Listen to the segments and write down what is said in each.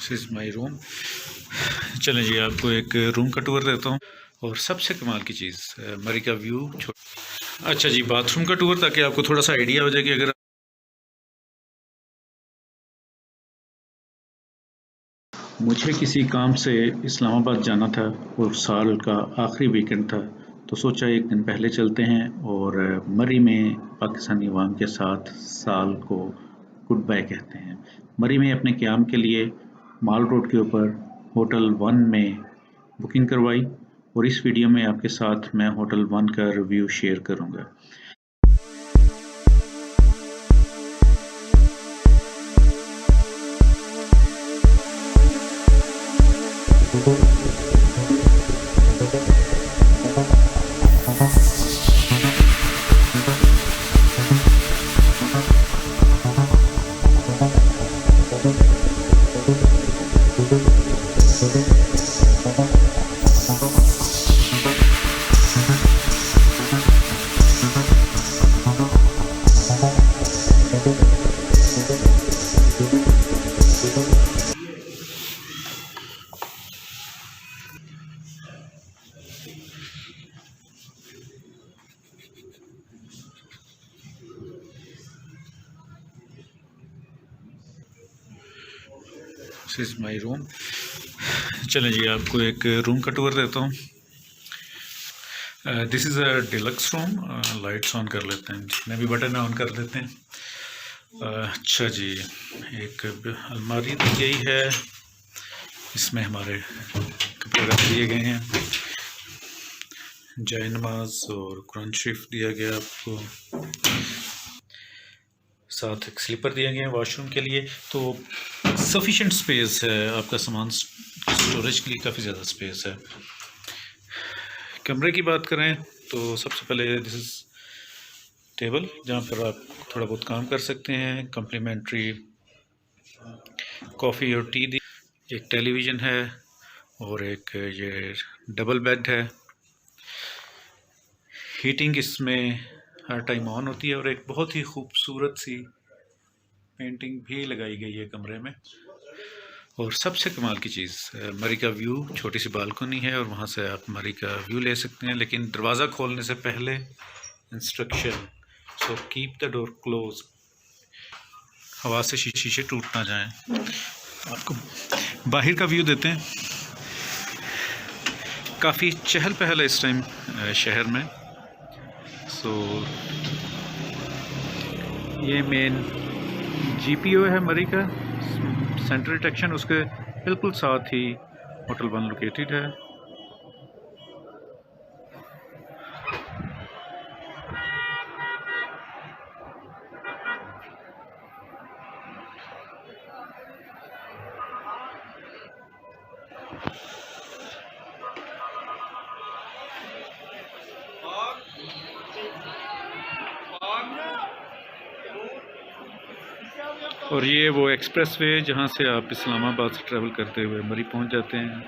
This is my room. चलें जी, आपको एक रूम का टूर देता हूँ। और सबसे कमाल की चीज़ मरी का व्यू। अच्छा जी, बाथरूम का टूर, ताकि आपको थोड़ा सा आइडिया हो जाए कि अगर मुझे किसी काम से इस्लामाबाद जाना था और साल का आखिरी वीकेंड था, तो सोचा एक दिन पहले चलते हैं और मरी में पाकिस्तानी अवाम के साथ साल को गुड बाय कहते हैं। मरी में अपने क़याम के लिए माल रोड के ऊपर होटल वन में बुकिंग करवाई और इस वीडियो में आपके साथ मैं होटल वन का रिव्यू शेयर करूंगा। This is my room. चलें जी, आपको एक रूम का टूर देता हूँ। This is a deluxe room. Lights on कर लेते हैं, जितने भी बटन ऑन कर देते हैं। अच्छा जी, एक अलमारी दी गई है, इसमें हमारे कपड़े रख दिए गए हैं। जाय नमाज और कुरान शरीफ दिया गया आपको, साथ एक स्लीपर दिए गए हैं वॉशरूम के लिए। तो सफिशेंट स्पेस है, आपका सामान स्टोरेज के लिए काफ़ी ज़्यादा स्पेस है। कमरे की बात करें तो सबसे पहले दिस इज़ टेबल, जहाँ पर आप थोड़ा बहुत काम कर सकते हैं। कम्प्लीमेंट्री कॉफ़ी और टी दी। एक टेलीविज़न है और एक ये डबल बेड है। हीटिंग इसमें हर टाइम ऑन होती है और एक बहुत ही खूबसूरत सी पेंटिंग भी लगाई गई है कमरे में। और सबसे कमाल की चीज़ मरी का व्यू, छोटी सी बालकनी है और वहाँ से आप मरी का व्यू ले सकते हैं। लेकिन दरवाज़ा खोलने से पहले instruction, so keep the door close, हवा से शीशे टूट ना जाएं। आपको बाहर का व्यू देते हैं। काफ़ी चहल पहल है इस टाइम शहर में। सो ये मेन GPO है मरी का, सेंट्रल डिटेक्शन, उसके बिल्कुल साथ ही होटल वन लोकेटेड है। और ये वो एक्सप्रेस वे जहाँ से आप इस्लामाबाद से ट्रैवल करते हुए मरी पहुँच जाते हैं।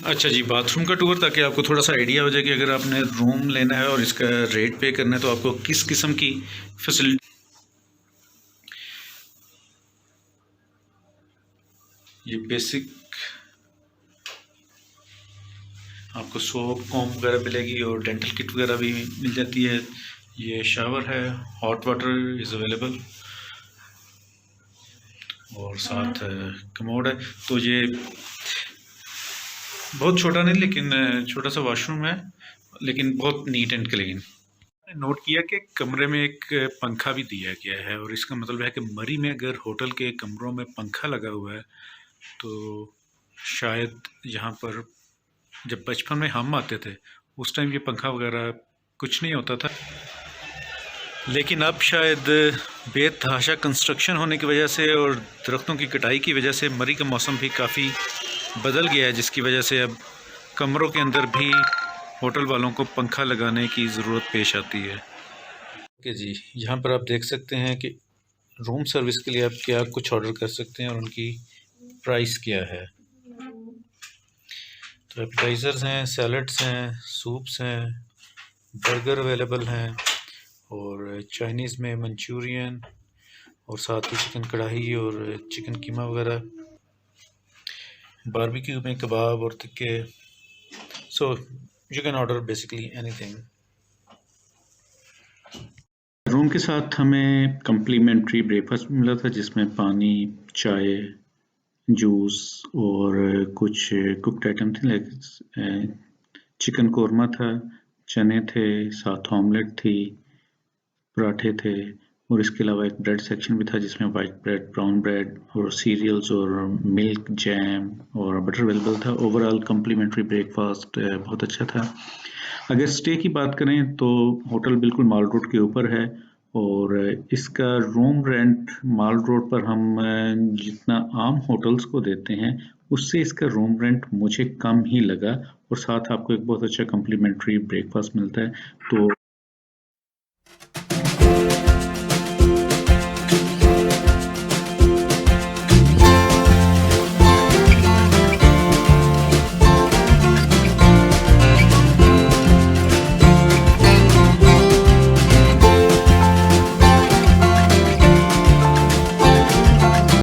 अच्छा जी, बाथरूम का टूर, ताकि आपको थोड़ा सा आइडिया हो जाए कि अगर आपने रूम लेना है और इसका रेट पे करना है तो आपको किस किस्म की फैसिलिटी। ये बेसिक आपको सोप कॉम वगैरह मिलेगी और डेंटल किट वगैरह भी मिल जाती है। ये शावर है, हॉट वाटर इज़ अवेलेबल और साथ कमोड है। तो ये बहुत छोटा नहीं, लेकिन छोटा सा वॉशरूम है, लेकिन बहुत नीट एंड क्लीन। नोट किया कि कमरे में एक पंखा भी दिया गया है और इसका मतलब है कि मरी में अगर होटल के कमरों में पंखा लगा हुआ है तो शायद यहाँ पर जब बचपन में हम आते थे उस टाइम ये पंखा वगैरह कुछ नहीं होता था। लेकिन अब शायद बेतहाशा कंस्ट्रक्शन होने की वजह से और दरख्तों की कटाई की वजह से मरी का मौसम भी काफ़ी बदल गया है, जिसकी वजह से अब कमरों के अंदर भी होटल वालों को पंखा लगाने की ज़रूरत पेश आती है। ओके जी, यहाँ पर आप देख सकते हैं कि रूम सर्विस के लिए आप क्या कुछ ऑर्डर कर सकते हैं और उनकी प्राइस क्या है। तो एपेटाइज़र्स हैं, सैलड्स हैं, सूप्स हैं, बर्गर अवेलेबल हैं और चाइनीज़ में मंचूरियन और साथ ही चिकन कढ़ाई और चिकन कीमा वगैरह, बारबेक्यू में कबाब और टिक्के। So you can order basically anything. Room के साथ हमें कम्प्लीमेंट्री ब्रेकफास्ट मिला था जिसमें पानी, चाय, जूस और कुछ कुक्ड आइटम थे, लाइक चिकन कोरमा था, चने थे, साथ ऑमलेट थी, पराठे थे और इसके अलावा एक ब्रेड सेक्शन भी था जिसमें वाइट ब्रेड, ब्राउन ब्रेड और सीरियल्स और मिल्क, जैम और बटर अवेलेबल था। ओवरऑल कम्प्लीमेंट्री ब्रेकफास्ट बहुत अच्छा था। अगर स्टे की बात करें तो होटल बिल्कुल माल रोड के ऊपर है और इसका रूम रेंट माल रोड पर हम जितना आम होटल्स को देते हैं उससे इसका रूम रेंट मुझे कम ही लगा और साथ आपको एक बहुत अच्छा कम्प्लीमेंट्री ब्रेकफास्ट मिलता है। तो